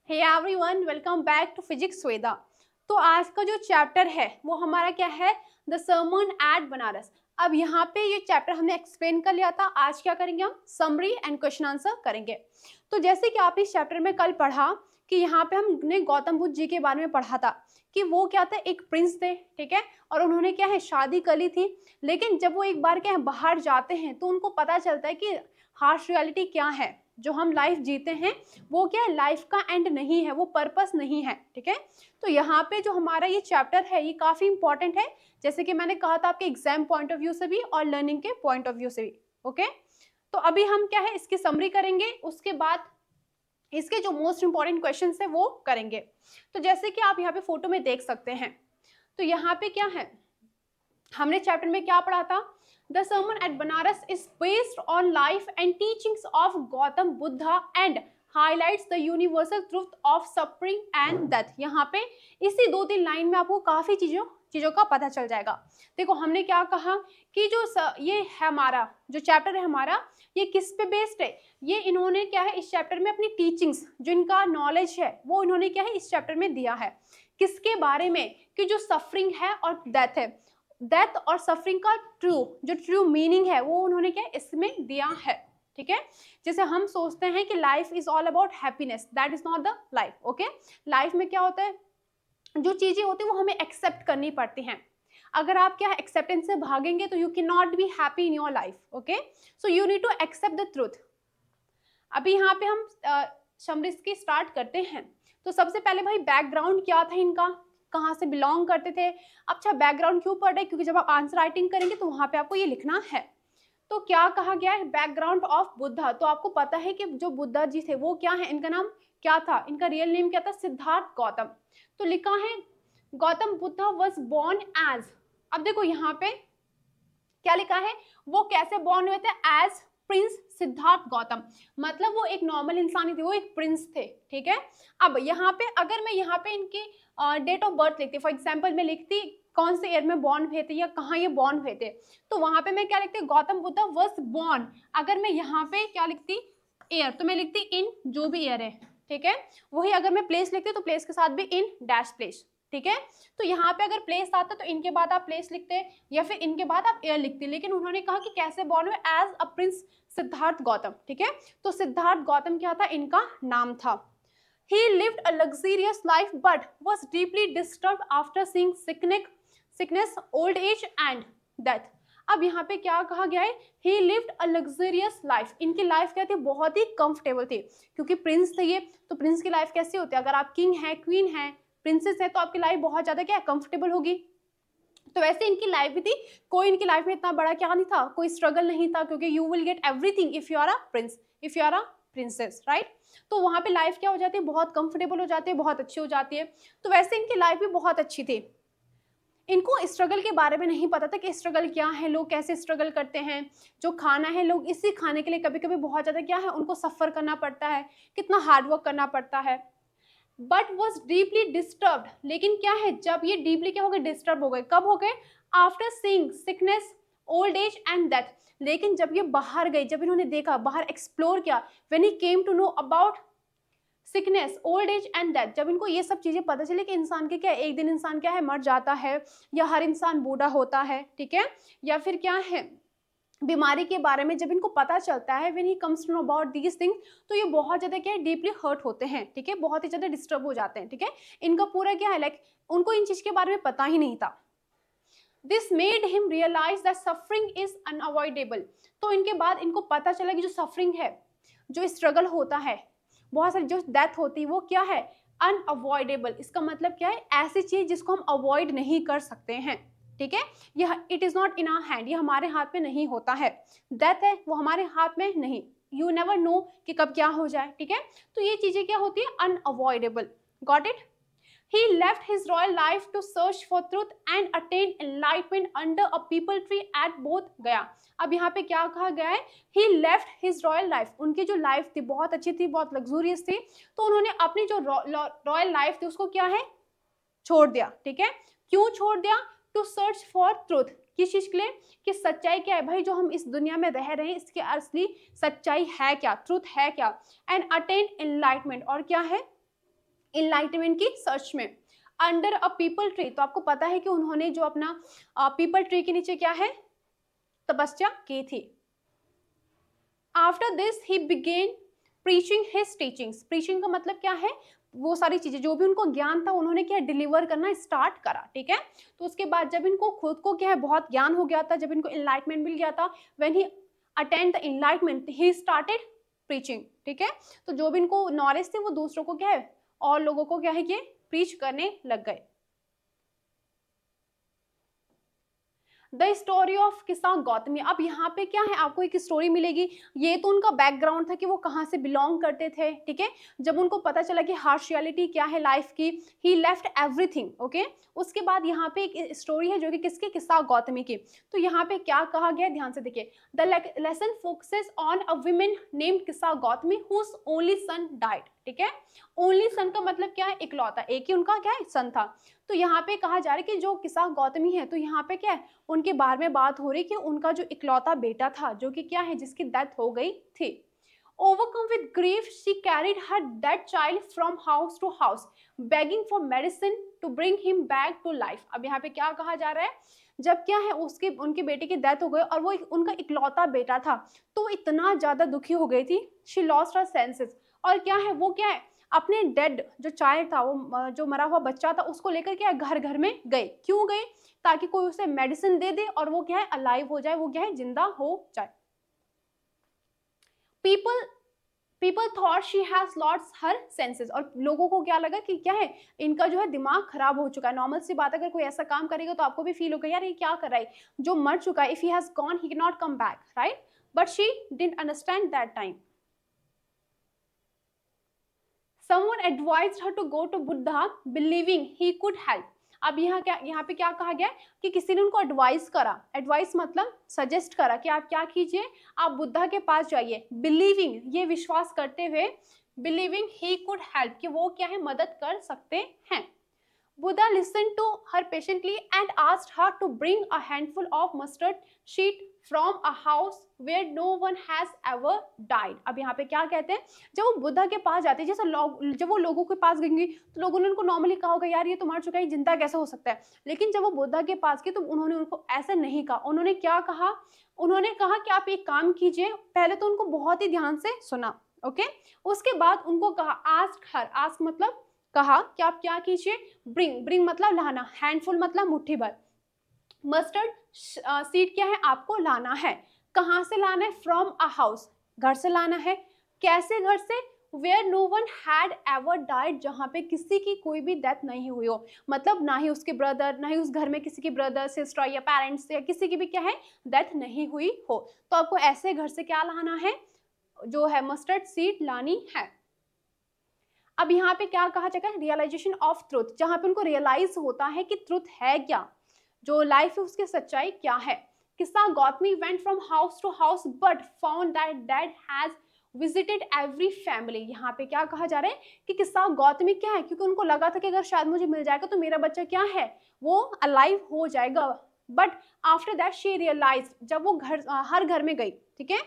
Hey everyone, welcome back to physics Veda. तो आज का जो चैप्टर है वो हमारा क्या है, द सर्मन एट बनारस। अब यहाँ पे ये चैप्टर हमने एक्सप्लेन कर लिया था। आज क्या करेंगे, हम समरी एंड क्वेश्चन आंसर करेंगे। तो जैसे कि आपने इस चैप्टर में कल पढ़ा कि यहाँ पे हमने गौतम बुद्ध जी के बारे में पढ़ा था कि वो क्या था, एक प्रिंस थे, ठीक है, और उन्होंने क्या है शादी कर ली थी। लेकिन जब वो एक बार क्या है बाहर जाते हैं तो उनको पता चलता है कि हार्श रियलिटी क्या है, जो हम लाइफ जीते हैं वो क्या है, लाइफ का एंड नहीं है, वो पर्पस नहीं है, ठीक है। तो यहाँ पे जो हमारा ये चैप्टर है ये काफी इंपॉर्टेंट है, जैसे कि मैंने कहा था आपके एग्जाम पॉइंट ऑफ व्यू से भी और लर्निंग के पॉइंट ऑफ व्यू से भी। ओके, तो अभी हम क्या है इसकी समरी करेंगे, उसके बाद इसके जो मोस्ट इंपॉर्टेंट क्वेश्चन है वो करेंगे। तो जैसे कि आप यहाँ पे फोटो में देख सकते हैं, तो यहाँ पे क्या है, हमने चैप्टर में क्या पढ़ा था, the sermon at Banaras is based on life and teachings of Gautam Buddha and highlights the universal truth of suffering and death. यहाँ पे इसी 2-3 लाइन में आपको काफी चीजों का पता चल जाएगा। देखो हमने क्या कहा कि ये है हमारा जो चैप्टर है हमारा, ये किस पे बेस्ड है, ये इन्होंने क्या है इस चैप्टर में अपनी टीचिंग्स, जो इनका नॉलेज है वो इन्होंने क्या है इस चैप्टर में दिया है। किसके बारे में, कि जो सफरिंग है और डेथ है, डेथ और सफरिंग का ट्रू मीनिंग है वो उन्होंने क्या इसमें दिया है, ठीक है। जैसे हम सोचते हैं कि life is all about happiness, that is not the life. Okay, life में क्या होता है, जो चीजें होती है वो हमें एक्सेप्ट करनी पड़ती हैं। अगर आप क्या एक्सेप्टेंस से भागेंगे तो you can not be happy in your life. Okay, so you need to accept the truth. अभी यहाँ पे हम समरीज की स्टार्ट करते हैं। तो सबसे पहले भाई बैकग्राउंड क्या था इनका, कहाँ से बिलोंग करते थे। अच्छा, बैकग्राउंड क्यों पढ़ रहे हैं, क्योंकि जब आप आंसर राइटिंग करेंगे तो वहां पे आपको ये लिखना है। तो क्या कहा गया है, बैकग्राउंड ऑफ बुद्धा। तो आपको पता है कि जो बुद्धा जी थे वो क्या है, इनका नाम क्या था, इनका रियल नेम क्या था, सिद्धार्थ गौतम। तो लिखा है Gautam Buddha was born as, अब देखो यहाँ पे क्या लिखा है, वो कैसे बॉर्न हुए थे, एज प्रिंस सिद्धार्थ गौतम। मतलब वो एक नॉर्मल इंसान ही थे, वो एक प्रिंस थे, ठीक है। अब यहाँ पे अगर मैं यहाँ पे इनकी डेट ऑफ बर्थ लिखती, फॉर एग्जांपल मैं लिखती कौन से ईयर में बॉर्न हुए थे या कहाँ ये बॉर्न हुए थे, तो वहां पे मैं क्या लिखती, गौतम बुद्धा वॉज बॉर्न। अगर मैं यहाँ पे क्या लिखती ईयर, तो मैं लिखती इन जो भी ईयर है, ठीक है। वही अगर मैं प्लेस लिखती तो प्लेस के साथ भी इन डैश प्लेस, ठीक है। तो यहाँ पे अगर प्लेस आता तो इनके बाद आप प्लेस लिखते या फिर इनके बाद आप ईयर लिखते, लेकिन उन्होंने कहा कि कैसे बॉर्न हुए, as a prince Siddhartha Gautam, ठीक है। तो सिद्धार्थ गौतम क्या था, इनका नाम था। He lived a luxurious life but was deeply disturbed after seeing sickness, old age and death. अब यहाँ पे क्या कहा गया है, he lived a luxurious life। इनकी लाइफ क्या थी, बहुत ही कंफर्टेबल थी, क्योंकि प्रिंस थे ये, तो प्रिंस की लाइफ कैसी होती है, अगर आप किंग है, क्वीन है, प्रिंसेस है, तो आपकी लाइफ बहुत ज्यादा क्या कंफर्टेबल होगी। तो वैसे इनकी लाइफ भी थी, कोई इनकी लाइफ में इतना बड़ा क्या नहीं था, कोई स्ट्रगल नहीं था, क्योंकि you will get everything if you are a prince, if you are a princess, right. तो वहां पे लाइफ क्या हो जाती है, बहुत कंफर्टेबल हो जाती है, बहुत अच्छी हो जाती है। तो वैसे इनकी लाइफ भी बहुत अच्छी थी। इनको स्ट्रगल के बारे में नहीं पता था कि स्ट्रगल क्या है, लोग कैसे स्ट्रगल करते हैं, जो खाना है, लोग इसी खाने के लिए कभी कभी बहुत ज्यादा क्या है उनको सफर करना पड़ता है, कितना हार्डवर्क करना पड़ता है। बट वॉज डीपली डिस्टर्ब, लेकिन क्या है, जब ये डीपली क्या हो गए, डिस्टर्ब हो गए, कब हो गए, after seeing sickness, old age and death. लेकिन जब ये बाहर गए, जब इन्होंने देखा, बाहर एक्सप्लोर किया, when he came to know about sickness, old age and death, जब इनको ये सब चीजें पता चली कि इंसान के क्या एक दिन इंसान क्या है मर जाता है, या हर इंसान बूढ़ा होता है, ठीक है, या फिर क्या है बीमारी के बारे में जब इनको पता चलता है, when he comes to know about these things, तो ये बहुत ज्यादा क्या है डीपली हर्ट होते हैं, ठीक है, बहुत ही ज्यादा डिस्टर्ब हो जाते हैं, ठीक है। इनका पूरा क्या है, लाइक उनको इन चीज के बारे में पता ही नहीं था। This made him realise that suffering is unavoidable. तो इनके बाद इनको पता चला कि जो सफरिंग है, जो स्ट्रगल होता है, बहुत सारी जो डेथ होती है, वो क्या है, अनअवॉइडेबल। इसका मतलब क्या है, ऐसी चीज जिसको हम अवॉइड नहीं कर सकते हैं, ठीक है। यह it is not in our hand, ये हमारे हाथ में नहीं होता है। डेथ है वो हमारे हाथ में नहीं, यू नेवर नो कि कब क्या हो जाए, ठीक है। तो ये चीजें क्या होती है, unavoidable. Got it. He left his royal life to search for truth and attain enlightenment under a people tree at बोध गया। अब यहाँ पे क्या कहा गया है, he left his royal life, उनकी जो लाइफ थी बहुत अच्छी थी, बहुत लग्जूरियस थी, तो उन्होंने अपनी जो रॉयल लाइफ थी उसको क्या है छोड़ दिया, ठीक है। क्यों छोड़ दिया, टू सर्च फॉर ट्रूथ, किस चीज के लिए, कि सच्चाई क्या है भाई, जो हम इस दुनिया में रह रहे हैं इसकी असली सच्चाई है क्या, ट्रूथ है क्या, एंड अटेन एनलाइटमेंट, और क्या है इनलाइटमेंट की सर्च में अंडर अ पीपल ट्री। तो आपको पता है कि उन्होंने जो अपना पीपल ट्री के नीचे क्या है, तपस्या की थी। After this he begin preaching his teachings. Preaching का मतलब क्या है, वो सारी चीजें जो भी उनको ज्ञान था उन्होंने क्या डिलीवर करना स्टार्ट करा, ठीक है। तो उसके बाद जब इनको खुद को क्या है बहुत ज्ञान हो गया था, जब इनको इनलाइटमेंट मिल गया था, when he attend the enlightenment he started preaching, ठीक है। तो जो भी इनको नॉलेज थी वो दूसरों को क्या है, और लोगों को क्या है ये प्रीच करने लग गए। द स्टोरी ऑफ किस्सा गौतमी। अब यहाँ पे क्या है, आपको एक स्टोरी मिलेगी। ये तो उनका बैकग्राउंड था कि वो कहाँ से बिलोंग करते थे, ठीक है। जब उनको पता चला कि हार्श रियलिटी क्या है लाइफ की, ही लेफ्ट एवरीथिंग, ओके। उसके बाद यहाँ पे एक स्टोरी है जो कि किसकी, किस्सा गौतमी की। तो यहाँ पे क्या कहा गया, ध्यान से देखिए। The lesson focuses on a woman named Kisa Gotami whose only son died, ठीक है। ओनली सन का मतलब क्या है, इकलौता, एक ही उनका क्या है सन था। तो यहाँ पे कहा जा रहा है कि जो किस्सा गौतमी है, तो यहाँ पे क्या है उनके बारे में बात हो रही कि उनका जो इकलौता बेटा था जो कि क्या है जिसकी डेथ हो गई थी। Overcome with grief, she carried her dead child from house to house, begging for medicine to bring him back to life. अब यहाँ पे क्या कहा जा रहा है, जब क्या है उसके उनके बेटे की डेथ हो गई और वो उनका इकलौता बेटा था, तो इतना ज्यादा दुखी हो गई थी, she lost her senses। और क्या है वो क्या है अपने डेड जो चाइल्ड था, वो जो मरा हुआ बच्चा था, उसको लेकर क्या घर घर में गए। क्यों गए, ताकि कोई उसे मेडिसिन दे दे और वो क्या है अलाइव हो जाए, वो क्या है जिंदा हो जाए। People thought she has lost her senses. और लोगों को क्या लगा कि क्या है इनका जो है दिमाग खराब हो चुका है। नॉर्मल सी बात, अगर कोई ऐसा काम करेगा तो आपको भी फील होगा यार ये क्या कर रहा है, जो मर चुका है, if he has gone he can not come back, right. But she didn't understand that time. Someone advised her to go to Buddha, believing he could help. अब यहाँ पे क्या कहा गया कि किसी ने उनको एडवाइस करा, एडवाइस मतलब सजेस्ट करा कि आप क्या कीजिए, आप बुद्धा के पास जाइए, बिलीविंग ये विश्वास करते हुए, बिलीविंग ही कुड हेल्प कि वो क्या है मदद कर सकते हैं। Buddha listened to her patiently and asked her to bring a handful of mustard seed from a house where no one has ever died. अब यहाँ पे क्या कहते हैं, जब वो बुद्धा के पास जाते हैं, जैसे जब वो लोगों के पास गएंगी तो लोगों ने उनको नॉर्मली कहा होगा यार ये तो मर चुका है, जिंदा कैसे हो सकता है। लेकिन जब वो बुद्धा के पास गए तो उन्होंने उनको ऐसे नहीं कहा। उन्होंने क्या कहा, उन्होंने कहा कि आप एक काम कीजिए, पहले तो उनको बहुत ही ध्यान से सुना, ओके। उसके बाद उनको कहा आस्क हर, आस्क मतलब कहा कि आप क्या कीजिए, ब्रिंग मतलब लाना, हैंडफुल मतलब मुट्ठी भर, मस्टर्ड सीड क्या है आपको लाना है। कहाँ से लाना है, फ्रॉम अ हाउस, घर से लाना है। कैसे घर से, where no one had ever died, जहाँ पे किसी की कोई भी डेथ नहीं हुई हो, मतलब ना ही उसके ब्रदर, ना ही उस घर में किसी की ब्रदर सिस्टर या पेरेंट्स या किसी की भी क्या है डेथ नहीं हुई हो। तो आपको ऐसे घर से क्या लाना है, जो है मस्टर्ड सीड लानी है। अब यहाँ पे क्या कहा जाएगा, रियलाइजेशन ऑफ ट्रुथ, जहां पे उनको रियलाइज होता है कि ट्रुथ है क्या, जो लाइफ है उसकी सच्चाई क्या है। Kisa Gotami went from house to house but found that death has visited every family. यहाँ पे क्या कहा जा रहा है कि किस्सा गौतमी क्या है, क्योंकि उनको लगा था कि अगर शायद मुझे मिल जाएगा तो मेरा बच्चा क्या है वो अलाइव हो जाएगा। But after that she realise, जब वो हर घर में गई, ठीक है,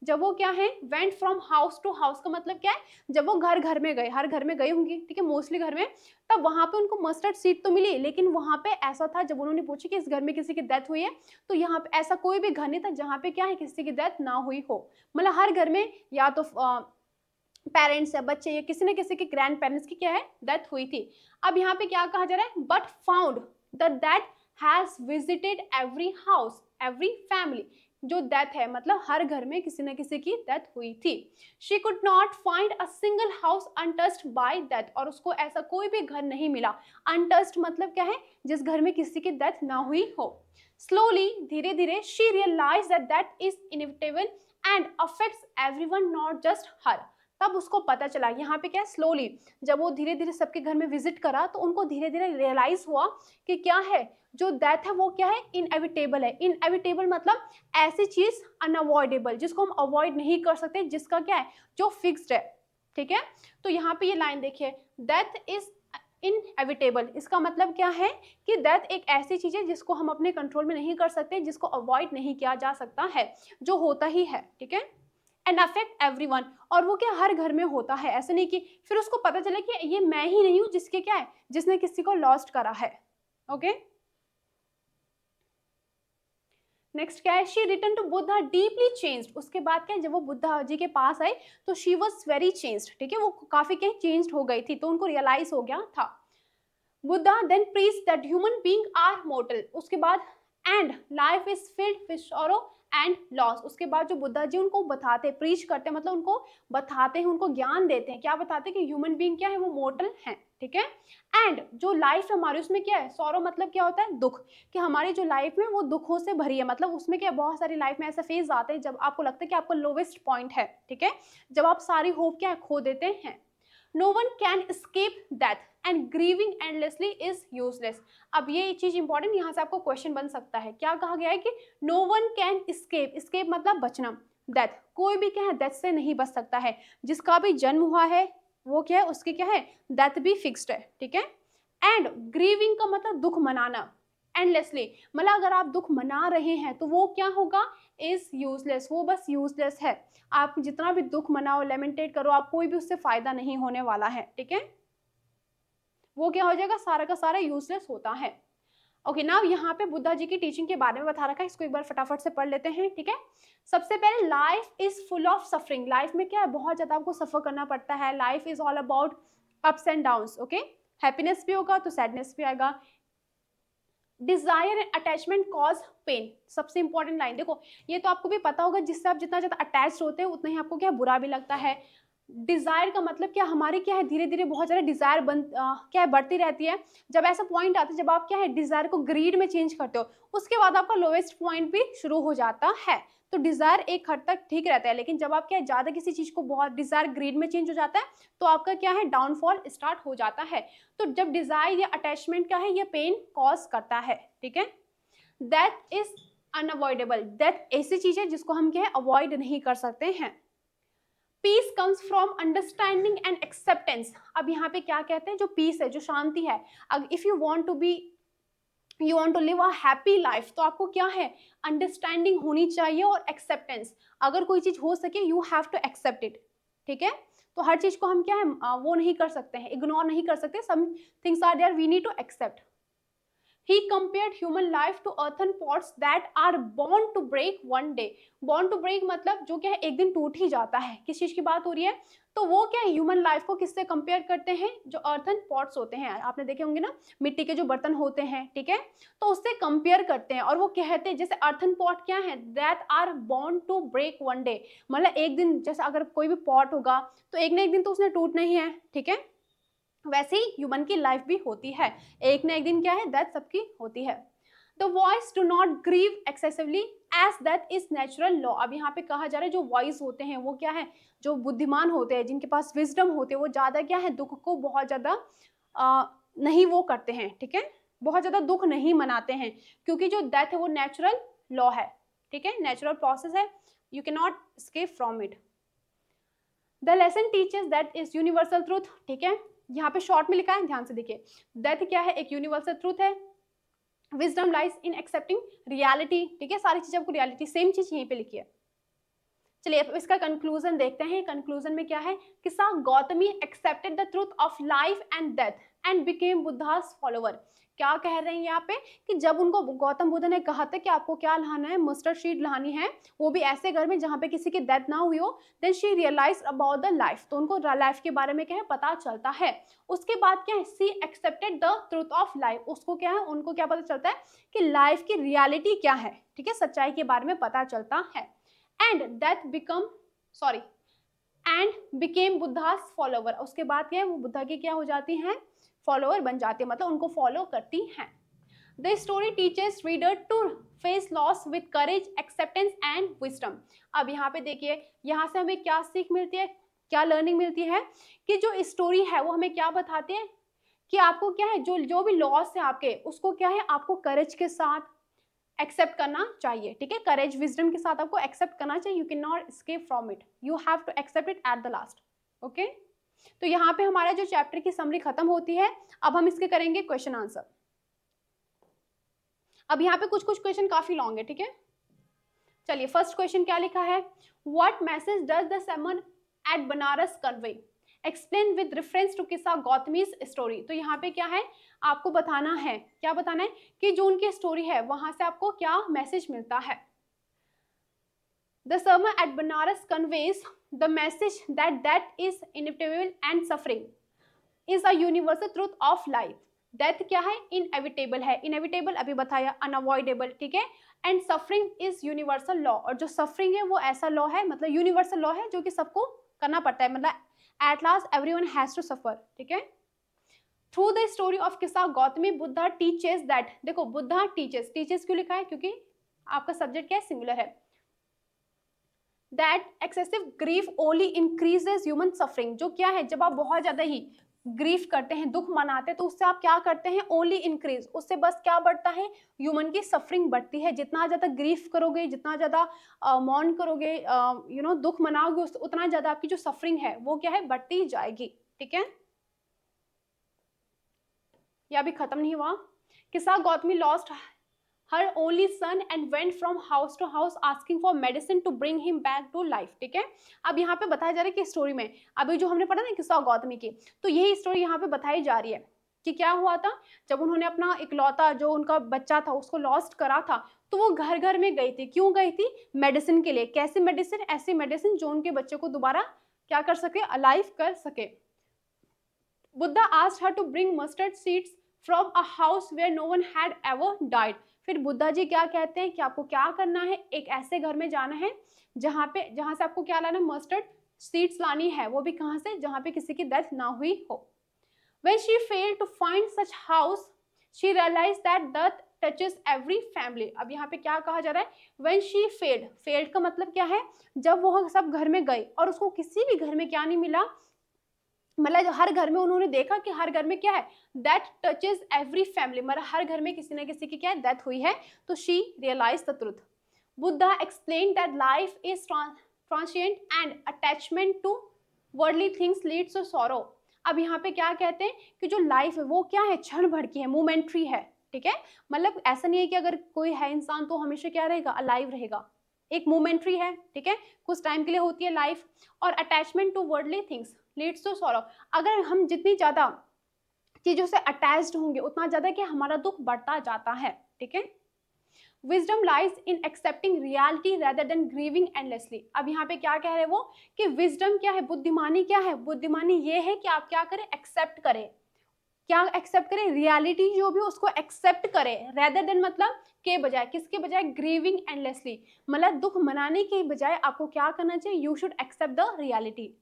जब वो क्या है went from house to house का मतलब क्या है, जब वो घर घर में गए, हर घर में गई होंगी, ठीक है, मोस्टली घर में, तब वहां पे उनको मस्टर्ड सीड तो मिली। लेकिन वहां पे ऐसा था, जब उन्होंने पूछा कि इस घर में किसी की डेथ हुई है, तो यहाँ पे ऐसा कोई भी घर नहीं था जहाँ पे क्या है किसी की डेथ ना हुई हो। मतलब हर घर में या तो पेरेंट्स या बच्चे या किसी न किसी के ग्रैंड पेरेंट्स की क्या है डेथ हुई थी। अब यहाँ पे क्या कहा जा रहा है, but found that has visited every house every family, जो डेथ है मतलब हर घर में किसी न किसी की डेथ हुई थी। She could not find a single house untouched bye death, और उसको ऐसा कोई भी घर नहीं मिला। अनटच्ड मतलब क्या है, जिस घर में किसी की डेथ ना हुई हो। स्लोली, धीरे धीरे, she realise that death is inevitable and affects everyone not just her. तब उसको पता चला, यहाँ पे क्या स्लोली, जब वो धीरे धीरे सबके घर में विजिट करा तो उनको धीरे धीरे रियलाइज हुआ कि क्या है जो डेथ है वो क्या है इनएविटेबल है। इनएविटेबल मतलब ऐसी चीज अनअवॉइडेबल, जिसको हम अवॉइड नहीं कर सकते, जिसका क्या है जो फिक्स्ड है, ठीक है। तो यहाँ पे ये लाइन देखिए, डेथ इज इनएविटेबल, इसका मतलब क्या है कि डेथ एक ऐसी चीज है जिसको हम अपने कंट्रोल में नहीं कर सकते, जिसको अवॉइड नहीं किया जा सकता है, जो होता ही है, ठीक है। एंड अफेक्ट एवरीवन, और वो क्या हर घर में होता है, ऐसा नहीं कि फिर उसको पता चले कि ये मैं ही नहीं हूँ जिसके क्या है, जिसने किसी को लॉस्ट करा है। ओके, नेक्स्ट क्या है, she return to Buddha deeply changed, उसके बाद क्या है, जब वो बुद्धा जी के पास आई तो शी वॉज वेरी चेंज्ड, ठीक है, वो काफी क्या चेंज्ड हो गई थी, तो उनको रियलाइज हो गया था। Buddha then preach that human being are mortal, उसके बाद and life is filled with sorrow and loss, उसके बाद जो बुद्धा जी उनको बताते, प्रीच करते हैं मतलब उनको बताते हैं, उनको ज्ञान देते हैं, क्या बताते हैं कि ह्यूमन बीइंग क्या है, वो मोर्टल है, ठीक है। एंड जो लाइफ हमारी उसमें क्या है, सॉरो मतलब क्या होता है, दुख, कि हमारी जो लाइफ में वो दुखों से भरी है, मतलब उसमें क्या बहुत सारी लाइफ में ऐसे फेज आते हैं जब आपको लगता है कि आपका लोवेस्ट पॉइंट है, ठीक है, जब आप सारी होप क्या है खो देते हैं। No one can escape that and grieving endlessly is useless, अब ये चीज इंपॉर्टेंट, यहाँ से आपको क्वेश्चन बन सकता है, क्या कहा गया है कि no one can escape, escape मतलब बचना, डेथ, कोई भी क्या है डेथ से नहीं बच सकता है, जिसका भी जन्म हुआ है वो क्या है, उसकी क्या है डेथ भी फिक्स्ड है, ठीक है। एंड ग्रीविंग का मतलब दुख मनाना, एंडलेसली मतलब अगर आप दुख मना रहे हैं तो वो क्या होगा, इज यूजलेस, वो बस यूजलेस है, आप जितना भी दुख मनाओ, लेमेंटेट करो, आप कोई भी उससे फायदा नहीं होने वाला है, ठीक है, वो क्या हो जाएगा, सारा का सारा यूजलेस होता है। ओके, नाउ यहाँ पे बुद्धा जी की टीचिंग के बारे में बता रखा है, इसको एक बार फटाफट से पढ़ लेते हैं, ठीक है। सबसे पहले life is full of suffering, life में क्या है बहुत ज्यादा आपको सफर करना पड़ता है, life is all about ups and downs, okay, happiness भी होगा तो सैडनेस भी आएगा। Desire and attachment cause pain, सबसे इंपॉर्टेंट लाइन देखो, ये तो आपको भी पता होगा, जिससे आप जितना ज्यादा अटैच होते हैं उतना ही आपको क्या बुरा भी लगता है। डिजायर का मतलब क्या, हमारी क्या है धीरे धीरे बहुत ज्यादा डिजायर क्या है बढ़ती रहती है, जब ऐसा पॉइंट आता है जब आप क्या है डिजायर को ग्रीड में चेंज करते हो, उसके बाद आपका लोएस्ट पॉइंट भी शुरू हो जाता है। तो डिजायर एक हद तक ठीक रहता है, लेकिन जब आप क्या है ज्यादा किसी चीज को बहुत डिजायर ग्रीड में चेंज हो जाता है तो आपका क्या है डाउनफॉल स्टार्ट हो जाता है। तो जब डिजायर या अटैचमेंट क्या है ये पेन कॉज करता है, ठीक है। डेथ इज अनअवॉइडेबल, डेथ ऐसी चीज है जिसको हम क्या है अवॉइड नहीं कर सकते हैं। Peace comes from understanding and acceptance, अब यहाँ पे क्या कहते हैं, जो पीस है, जो शांति है, if you want to be, you want to live a happy life, तो आपको क्या है अंडरस्टैंडिंग होनी चाहिए और एक्सेप्टेंस, अगर कोई चीज हो सके you have to accept it, ठीक है। तो हर चीज को हम क्या है वो नहीं कर सकते हैं, इग्नोर नहीं कर सकते, some things are there we need to accept. He compared human life to earthen pots that are born to break one day. Born to break मतलब जो क्या है एक दिन टूट ही जाता है, किस चीज की बात हो रही है, तो वो क्या है ह्यूमन लाइफ को किससे कंपेयर करते हैं, जो अर्थन पॉट्स होते हैं, आपने देखे होंगे ना मिट्टी के जो बर्तन होते हैं, ठीक है, तो उससे कंपेयर करते हैं, और वो कहते हैं जैसे अर्थन पॉट क्या है, that are born to break one day, मतलब एक दिन, जैसे अगर कोई भी पॉट होगा तो एक ना एक दिन तो उसने टूटना ही है, ठीक है, वैसे ही ह्यूमन की लाइफ भी होती है, एक ना एक दिन क्या है डेथ सबकी होती है। The wise do not grieve excessively as that is natural law, अब यहाँ पे कहा जा रहा है जो वॉइस होते हैं वो क्या है, जो बुद्धिमान होते हैं, जिनके पास विजडम होते हैं, वो ज्यादा क्या है दुख को बहुत ज्यादा नहीं वो करते हैं, ठीक है, बहुत ज्यादा दुख नहीं मनाते हैं, क्योंकि जो डेथ है वो नेचुरल लॉ है, ठीक है, नेचुरल प्रोसेस है, you can not escape from it. The lesson teaches that is universal truth, ठीक है, यहाँ पे शॉर्ट में लिखा है, ध्यान से देखिए, डेथ क्या है एक यूनिवर्सल ट्रूथ है, wisdom lies in accepting reality, ठीक है, सारी चीजें आपको रियलिटी सेम चीज यहीं पे लिखी है। चलिए अब इसका कंक्लूजन देखते हैं, कंक्लूजन में क्या है कि सा Gautami accepted the truth of life and death and became Buddhas follower, क्या कह रहे हैं यहाँ पे कि जब उनको गौतम बुद्ध ने कहा था कि आपको क्या लाना है, मस्टर्ड शीट लानी है, वो भी ऐसे घर में जहाँ पे किसी की डेथ ना हुई हो, then she realise about the life, तो उनको लाइफ के बारे में क्या है पता चलता है। उसके बाद क्या है she accepted the truth of life, उसको क्या है उनको क्या पता चलता है कि लाइफ की रियलिटी क्या है, ठीक है, सच्चाई के बारे में पता चलता है। And death become sorry and became Buddhas follower, उसके बाद क्या है वो बुद्धा की क्या हो जाती हैं फॉलोअर बन जाती है, मतलब उनको फॉलो करती हैं। The story teaches reader to face loss with courage acceptance and wisdom, अब यहाँ पे देखिए यहाँ से हमें क्या सीख मिलती है, क्या लर्निंग मिलती है कि जो स्टोरी है वो हमें क्या बताती है कि आपको क्या है जो भी लॉस है आपके, उसको क्या है आपको करेज के साथ एक्सेप्ट करना चाहिए, ठीक है, करेज विजडम के साथ आपको एक्सेप्ट करना चाहिए, you can not escape from it, you have to accept it at the last, okay. तो यहाँ पे हमारा जो चैप्टर की समरी खत्म होती है, अब हम इसके करेंगे क्वेश्चन आंसर। अब यहाँ पे कुछ क्वेश्चन काफी लॉन्ग है, ठीक है, चलिए फर्स्ट क्वेश्चन क्या लिखा है, what message does the sermon at Banaras convey, explain with reference to Kisa Gotami's story. तो यहाँ पे क्या है, आपको बताना है, क्या बताना है कि जो उनकी स्टोरी है वहां से आपको क्या मैसेज मिलता है। The sermon at Banaras conveys the message that death is inevitable and suffering is a universal truth of life. Death क्या है, इनएविटेबल है, इनएविटेबल अभी बताया, अनअवॉइडेबल, ठीक है, and suffering is universal law, और जो सफरिंग है वो ऐसा लॉ है, मतलब यूनिवर्सल लॉ है जो कि सबको करना पड़ता है, मतलब at last everyone has to suffer, ठीक है। थ्रू द स्टोरी ऑफ किस्सा गौतमी बुद्धा टीचेस दैट, देखो बुद्धा टीचेस, टीचेस क्यों लिखा है, क्योंकि आपका सब्जेक्ट क्या है, सिंगुलर है, that excessive grief only increases human suffering, जो क्या है, जब आप बहुत ज्यादा ही ग्रीफ करते हैं, दुख मनाते हैं, तो उससे आप क्या करते हैं, ओनली इंक्रीज, उससे बस क्या बढ़ता है, ह्यूमन की सफरिंग बढ़ती है। जितना ज्यादा ग्रीफ करोगे, जितना ज्यादा मौन करोगे, दुख मनाओगे, उतना ज्यादा आपकी जो सफरिंग है वो क्या है, बढ़ती जाएगी, ठीक है। यह भी खत्म नहीं हुआ, किस्सा Gautami lost her only son and went from house to house asking for medicine to bring him back to life, ठीक है। अब यहाँ पे बताया जा रहा है कि स्टोरी में, अभी जो हमने पढ़ा ना किस्सा गौतमी की, तो यही स्टोरी यहाँ पे बताई जा रही है कि क्या हुआ था, जब उन्होंने अपना इकलौता जो उनका बच्चा था उसको लॉस्ट करा था, तो वो घर घर में गई थी, क्यों गई थी, मेडिसिन के लिए। कैसी मेडिसिन, ऐसी मेडिसिन जो उनके बच्चे को दोबारा क्या कर सके, अलाइव कर सके। Buddha asked her to bring mustard seeds from a house where no one had ever died। फिर बुद्धा जी क्या कहते हैं कि आपको क्या करना है, एक ऐसे घर में जाना है जहां से आपको क्या लाना है, मस्टर्ड सीड्स लानी है, वो भी कहां से, जहां पे किसी की डेथ ना हुई हो। When she failed to find such house, she realized that death touches every family। अब यहाँ पे क्या कहा जा रहा है, when she failed का मतलब क्या है, जब वो सब घर में गई और उसको किसी भी घर में क्या नहीं मिला, मतलब हर घर में उन्होंने देखा कि हर घर में क्या है, दैट टचेज एवरी फैमिली, मतलब हर घर में किसी न किसी की क्या है, डेथ हुई है, तो she realise the truth. Buddha explain that life is transient and attachment to worldly things leads to sorrow. अब यहाँ पे क्या कहते हैं कि जो लाइफ है वो क्या है, क्षण भर की है, मोमेंट्री है, ठीक है, मतलब ऐसा नहीं है कि अगर कोई है इंसान तो हमेशा क्या रहेगा, अलाइव रहेगा, एक मोमेंट्री है, ठीक है, कुछ टाइम के लिए होती है लाइफ। और attachment to worldly things leads to sorrow, अगर हम जितनी ज्यादा चीजों से अटैच्ड होंगे उतना ज्यादा कि हमारा दुख बढ़ता जाता है, ठीक है। Wisdom lies in accepting reality rather than grieving endlessly. अब यहाँ पे क्या कह रहे हैं वो कि विजडम क्या है, बुद्धिमानी क्या है, बुद्धिमानी ये है कि आप क्या करें, एक्सेप्ट करें, क्या एक्सेप्ट करें, रियलिटी जो भी उसको एक्सेप्ट करें, रेदर देन मतलब के बजाय, किसके बजाय, ग्रीविंग एंडलेसली, मतलब दुख मनाने के बजाय आपको क्या करना चाहिए, you should accept the reality.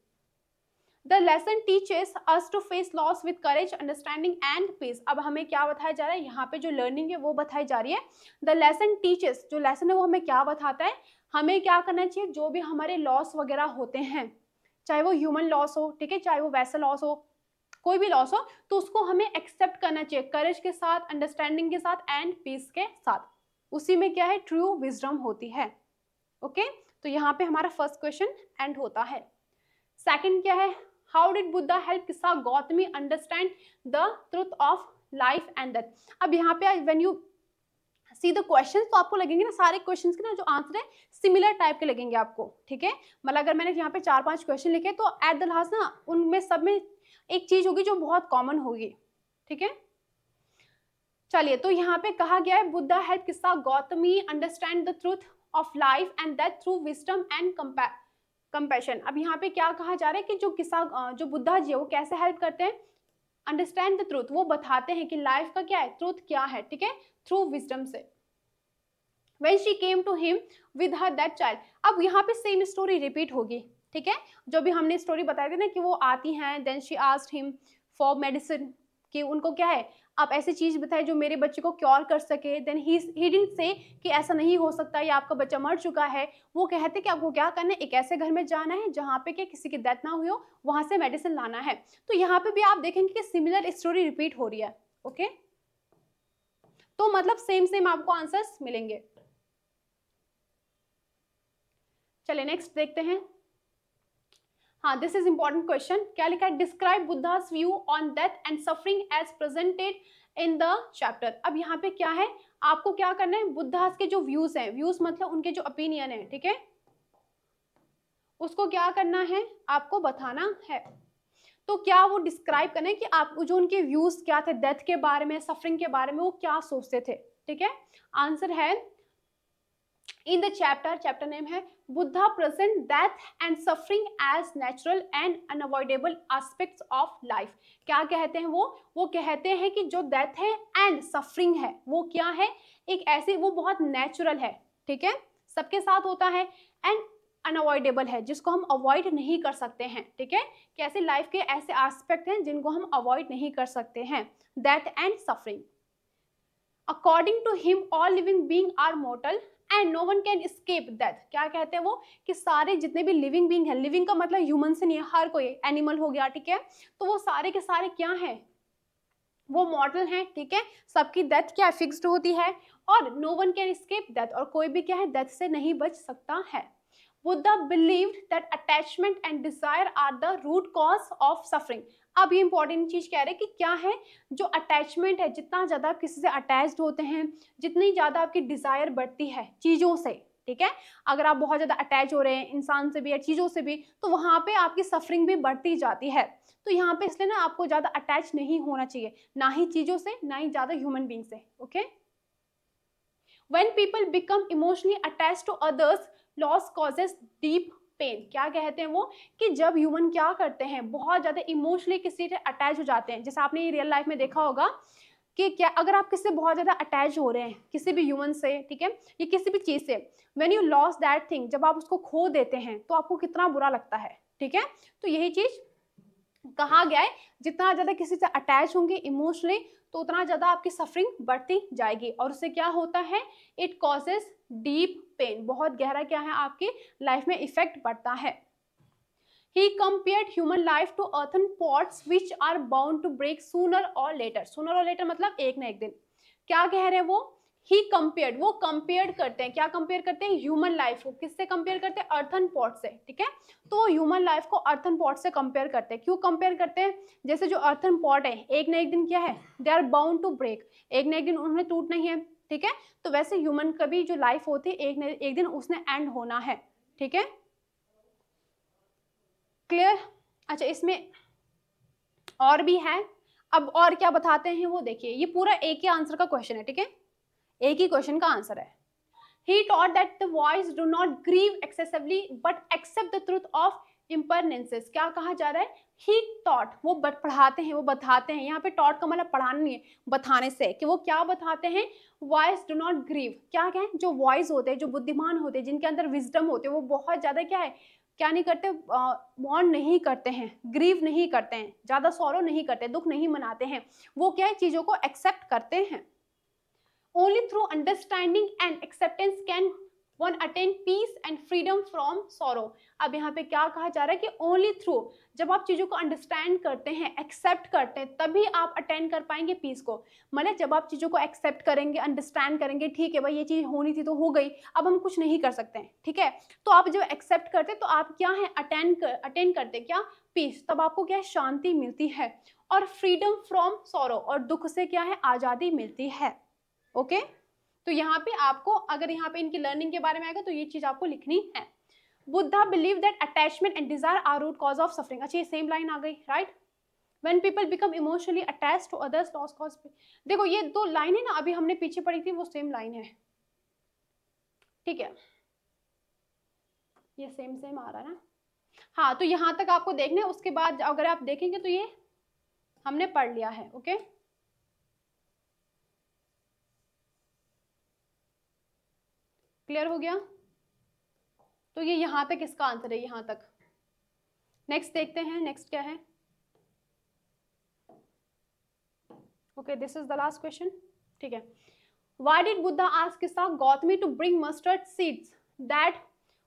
The lesson teaches us to face loss with courage, understanding and peace। अब हमें क्या बताया जा रहा है, यहाँ पे जो लर्निंग है वो बताई जा रही है। The lesson teaches, जो लेसन है वो हमें क्या बताता है, हमें क्या करना चाहिए, जो भी हमारे लॉस वगैरह होते हैं, चाहे वो ह्यूमन लॉस हो, ठीक है, चाहे वो वैसा लॉस हो, कोई भी लॉस हो, तो उसको हमें एक्सेप्ट करना चाहिए, करेज के साथ, अंडरस्टैंडिंग के साथ एंड पीस के साथ। उसी में क्या है, ट्रू विजडम होती है। ओके, तो यहाँ पे हमारा फर्स्ट क्वेश्चन एंड होता है। सेकंड क्या है, हाउ डिड बुद्धा हेल्प किस्सा Gautami understand the truth of life and death. अब यहाँ पे when you see the question तो आपको लगेंगे ना, सारे क्वेश्चन के ना जो आंसर है सिमिलर टाइप के लगेंगे आपको, ठीक है, मतलब अगर मैंने यहाँ पे 4-5 क्वेश्चन लिखे तो एट द लास्ट ना उनमें सब में एक चीज होगी जो बहुत कॉमन होगी, ठीक है। चलिए, तो यहाँ पे कहा गया है बुद्धा हेल्प किस्सा Gautami understand the truth of life and death through wisdom and compassion. अब यहाँ पे क्या कहा जा रहा है कि जो किस्सा, जो बुद्धा जी है वो कैसे हेल्प करते हैं, अंडरस्टैंड द ट्रुथ, वो बताते हैं कि लाइफ का क्या है, ट्रुथ क्या है, ठीक है, थ्रू विजडम से। When she came to him with her that child, अब यहाँ पे सेम स्टोरी रिपीट होगी, ठीक है, जो भी हमने स्टोरी बताई थी ना कि वो आती हैं, then she asked him for medicine, कि उनको क्या है, आप ऐसी चीज बताए जो मेरे बच्चे को क्योर कर सके। देन ही डिडंट से कि ऐसा नहीं हो सकता या आपका बच्चा मर चुका है, वो कहते कि आपको क्या करना है, एक ऐसे घर में जाना है जहाँ पे कि किसी की डेथ ना हुई हो, वहां से मेडिसिन लाना है। तो यहाँ पे भी आप देखेंगे कि सिमिलर स्टोरी रिपीट हो रही है, ओके, तो मतलब सेम आपको आंसर्स मिलेंगे। चलिए नेक्स्ट देखते हैं। हाँ, दिस इज इंपॉर्टेंट क्वेश्चन। क्या लिखा है? Describe Buddha's view on death and suffering as presented in the chapter. अब यहाँ पे क्या है, आपको क्या करना है, बुद्धास के जो व्यूज हैं, व्यूज मतलब उनके जो ओपिनियन है, ठीक है, उसको क्या करना है, आपको बताना है। तो क्या वो डिस्क्राइब करना है कि आप जो उनके व्यूज क्या थे डेथ के बारे में, सफरिंग के बारे में, वो क्या सोचते थे, ठीक है। आंसर है इन द चैप्टर नेम है Buddha present death and suffering as natural and unavoidable aspects of life. क्या कहते हैं वो कहते हैं कि जो डेथ है एंड सफरिंग है वो क्या है, एक ऐसी, वो बहुत नेचुरल है, ठीक है, सबके साथ होता है, एंड अनअवॉइडेबल है, जिसको हम अवॉइड नहीं कर सकते हैं, ठीक है, कैसे लाइफ के ऐसे एस्पेक्ट हैं जिनको हम अवॉइड नहीं कर सकते हैं, death and suffering. According to him all living being are mortal and no one can escape death. क्या कहते हैं वो, कि सारे जितने भी लिविंग बीइंग है, लिविंग का मतलब ह्यूमन से नहीं है, हर कोई, एनिमल हो गया, ठीक है, तो वो सारे के सारे क्या है, वो मॉर्टल हैं, ठीक है, सबकी डेथ क्या फिक्स्ड होती है, और no one can escape death, और कोई भी क्या है डेथ से नहीं बच सकता है। Buddha believed that attachment and desire are the root cause of suffering। अब ये इंपॉर्टेंट चीज कह रहे हैं कि क्या है, जो अटैचमेंट है, जितना ज्यादा आप किसी से अटैच्ड होते हैं, जितनी ज्यादा आपकी डिजायर बढ़ती है चीजों से, ठीक है, अगर आप बहुत ज्यादा अटैच हो रहे हैं इंसान से भी या चीजों से भी, तो वहां पे आपकी सफरिंग भी बढ़ती जाती है। तो यहाँ पे इसलिए ना आपको ज्यादा अटैच नहीं होना चाहिए, ना ही चीजों से, ना ही ज्यादा ह्यूमन बीइंग से, okay. When people become emotionally attached to others, loss causes deep pain। क्या कहते हैं वो, कि जब ह्यूमन क्या करते हैं, बहुत ज्यादा इमोशनली किसी से अटैच हो जाते हैं, जैसे आपने रियल लाइफ में देखा होगा कि क्या, अगर आप किसी से बहुत ज्यादा अटैच हो रहे हैं, किसी भी ह्यूमन से, ठीक है, या किसी भी चीज से, when you loss that thing, जब आप उसको खो देते हैं तो आपको कितना बुरा लगता है, ठीक है। तो यही चीज कहा गया है, जितना ज्यादा किसी से अटैच होंगे इमोशनली, तो उतना ज्यादा आपकी सफरिंग बढ़ती जाएगी, और उससे क्या होता है, इट कॉजेस डीप पेन, बहुत गहरा क्या है, आपकी लाइफ में इफेक्ट पड़ता है। He compared human life to earthen pots which are bound to break sooner or later। sooner or later मतलब एक ना एक दिन। क्या कह रहे हैं वो, ही कंपेयर्ड, वो कंपेयर करते हैं, क्या कंपेयर करते हैं, ह्यूमन लाइफ को किससे कंपेयर करते हैं, अर्थन पॉट से, ठीक है, तो ह्यूमन लाइफ को अर्थन पॉट से कंपेयर करते हैं। क्यों कंपेयर करते हैं, जैसे जो अर्थन पॉट है एक ना एक दिन क्या है, they are bound to break, एक ना एक दिन उन्हें टूटना ही है, ठीक है, तो वैसे ह्यूमन का भी जो लाइफ होती है एक ना एक दिन उसने एंड होना है, ठीक है, क्लियर। अच्छा, इसमें और भी है, अब और क्या बताते हैं वो देखिए, ये पूरा एक ही आंसर का क्वेश्चन है, ठीक है, एक ही क्वेश्चन का आंसर है। He taught that the wise do not grieve excessively but accept the truth of impermanence। क्या कहा जा रहा है, he taught, वो पढ़ाते हैं, वो बताते हैं, यहाँ पे taught का मतलब पढ़ाना नहीं है, बताने से, कि वो क्या बताते हैं, wise do not grieve, क्या है, जो wise होते हैं, जो बुद्धिमान होते हैं, जिनके अंदर wisdom होते हैं, वो बहुत ज्यादा क्या है, क्या नहीं करते, मौन नहीं करते हैं, ग्रीव नहीं करते हैं, ज्यादा सॉरो नहीं करते, दुख नहीं मनाते हैं, वो क्या है, चीजों को एक्सेप्ट करते हैं। Only through understanding and acceptance can one attain peace and freedom from sorrow। अब यहाँ पे क्या कहा जा रहा है कि only through, जब आप चीजों को अंडरस्टैंड करते हैं, एक्सेप्ट करते हैं, तभी आप अटेंड कर पाएंगे पीस को। मतलब जब आप चीजों को एक्सेप्ट करेंगे, अंडरस्टैंड करेंगे, ठीक है भाई ये चीज होनी थी तो हो गई, अब हम कुछ नहीं कर सकते हैं, ठीक है, तो आप जब एक्सेप्ट करते तो आप क्या है, अटेंड करते क्या, पीस, तब आपको क्या है, शांति मिलती है, और फ्रीडम फ्रॉम सॉरो, और दुख से क्या है, आजादी मिलती है, ओके। तो यहाँ पे आपको, अगर यहाँ पे इनकी लर्निंग के बारे में आएगा तो ये चीज आपको लिखनी है। Buddha believe that attachment and desire are root cause of suffering. अच्छा, ये सेम लाइन आ गई, right. When people become emotionally attached to others, loss cause. देखो ये दो लाइन है ना, अभी हमने पीछे पढ़ी थी, वो सेम लाइन है, ठीक है, ये सेम आ रहा है ना। हाँ, तो यहाँ तक आपको देखना है, उसके बाद अगर आप देखेंगे तो ये हमने पढ़ लिया है, ओके। क्लियर हो गया, तो ये यहां तक इसका आंसर है, यहां तक। नेक्स्ट देखते हैं, नेक्स्ट क्या है, okay, this is the last question, ठीक है। Why did Buddha ask Gotami to bring mustard seeds, that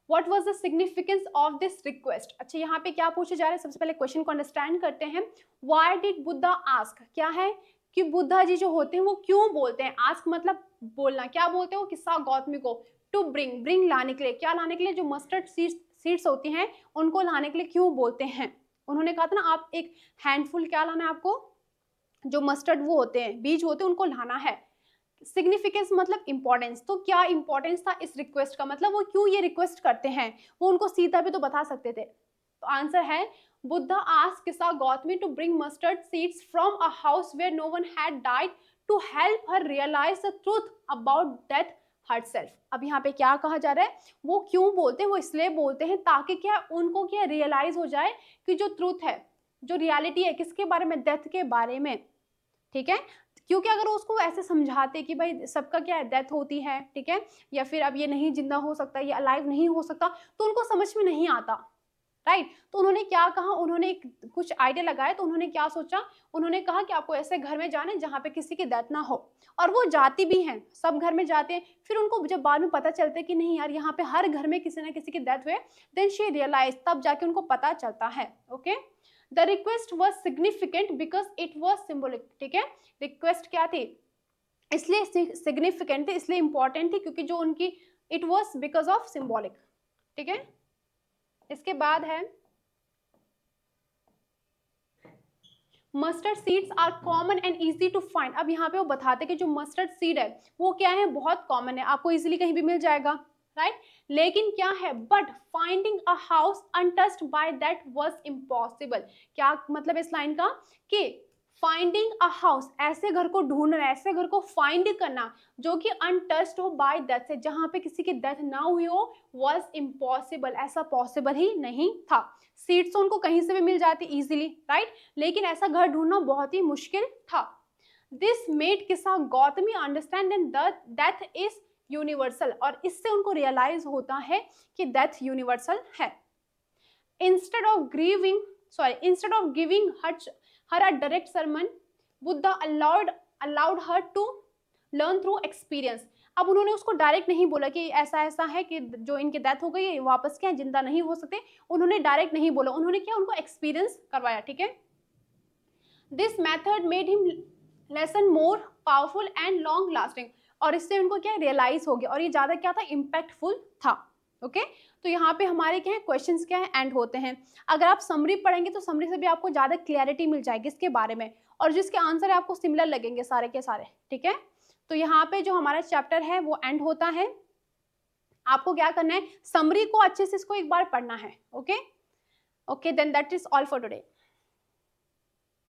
what was the significance of this request. अच्छा, यहाँ पे क्या पूछे जा रहे हैं, सबसे पहले क्वेश्चन को अंडरस्टैंड करते हैं। व्हाई डिड बुद्धा आस्क, क्या है कि बुद्धा जी जो होते हैं वो क्यों बोलते हैं, आस्क मतलब बोलना, क्या बोलते हैं वो किस्सा गौतमी को, टू ब्रिंग, ब्रिंग लाने के लिए, क्या लाने के लिए, जो मस्टर्ड सीड्स होती हैं उनको लाने के लिए क्यों बोलते हैं। उन्होंने कहा था ना आप एक हैंडफुल क्या लाना है आपको, जो मस्टर्ड वो होते हैं बीज होते हैं उनको लाना है। सिग्निफिकेंस मतलब इंपॉर्टेंस, तो क्या इंपॉर्टेंस था इस रिक्वेस्ट का, मतलब वो क्यों ये रिक्वेस्ट करते हैं, वो उनको सीता भी तो बता सकते थे। तो आंसर है Buddha asked Kisa Gotami to bring mustard seeds from a house where no one had died to help her realise the truth about death herself. अब यहाँ पे क्या कहा जा रहा है, वो क्यों बोलते हैं, वो इसलिए बोलते हैं ताकि क्या उनको क्या रियलाइज हो जाए कि जो ट्रूथ है, जो रियलिटी है किसके बारे में, डेथ के बारे में, ठीक है। क्योंकि अगर उसको ऐसे समझाते कि भाई सबका क्या है, डेथ होती है, ठीक है, या फिर अब ये नहीं जिंदा हो सकता, ये अलाइव नहीं हो सकता, तो उनको समझ में नहीं आता, राइट। तो उन्होंने क्या कहा, उन्होंने कुछ आइडिया लगाया, तो उन्होंने क्या सोचा, उन्होंने कहा कि आपको ऐसे घर में जाना है जहाँ पे किसी की डेथ ना हो, और वो जाती भी हैं, सब घर में जाते हैं। फिर उनको जब बाद में पता चलता है कि नहीं यार यहाँ पे हर घर में किसी ना किसी की डेथ हुए, देन शी रियलाइज, तब जाके उनको पता चलता है। Okay, the request was significant because it was symbolic, ठीक है। रिक्वेस्ट क्या थी, इसलिए सिग्निफिकेंट थी, इसलिए इंपॉर्टेंट थी क्योंकि जो उनकी, it was because of symbolic, ठीक है। इसके बाद है mustard seeds are common and easy to find. अब यहाँ पे वो बताते हैं कि जो मस्टर्ड सीड है वो क्या है, बहुत कॉमन है, आपको इजीली कहीं भी मिल जाएगा, राइट। लेकिन क्या है, but finding a house untouched by that was impossible. क्या मतलब इस लाइन का, कि फाइंडिंग अ हाउस, ऐसे घर को ढूंढना, ऐसे घर को फाइंड करना जो कि अनटच्ड हो बाय डेथ से, जहां पे किसी की डेथ ना हुई हो, वाज इम्पॉसिबल, ऐसा पॉसिबल ही नहीं था। सीड्स तो उनको कहीं से भी मिल जाती इजीली, राइट, लेकिन ऐसा घर ढूंढना बहुत ही मुश्किल था। दिस मेड किसा Gautami understand that death is universal, और इससे उनको रियलाइज होता है कि डेथ यूनिवर्सल है। Instead of giving her a direct sermon, Buddha allowed her to learn through experience। अब उन्होंने उसको डायरेक्ट नहीं बोला कि ऐसा ऐसा है कि जो इनकी डेथ हो गई है वापस क्या जिंदा नहीं हो सकते, उन्होंने डायरेक्ट नहीं बोला, उन्होंने क्या उनको एक्सपीरियंस करवाया, ठीक है। This method made him lesson more powerful and long lasting, और इससे उनको क्या रियलाइज हो गया, और ये ज्यादा क्या था, इम्पैक्टफुल था। ओके, तो यहाँ पे हमारे क्या है, क्वेश्चंस क्या है, एंड होते हैं। अगर आप समरी पढ़ेंगे तो समरी से भी आपको ज्यादा क्लैरिटी मिल जाएगी इसके बारे में, और जिसके आंसर है आपको सिमिलर लगेंगे सारे के सारे, ठीक है। तो यहाँ पे जो हमारा चैप्टर है वो एंड होता है। आपको क्या करना है, समरी को अच्छे से इसको एक बार पढ़ना है। Okay, then that is all for today.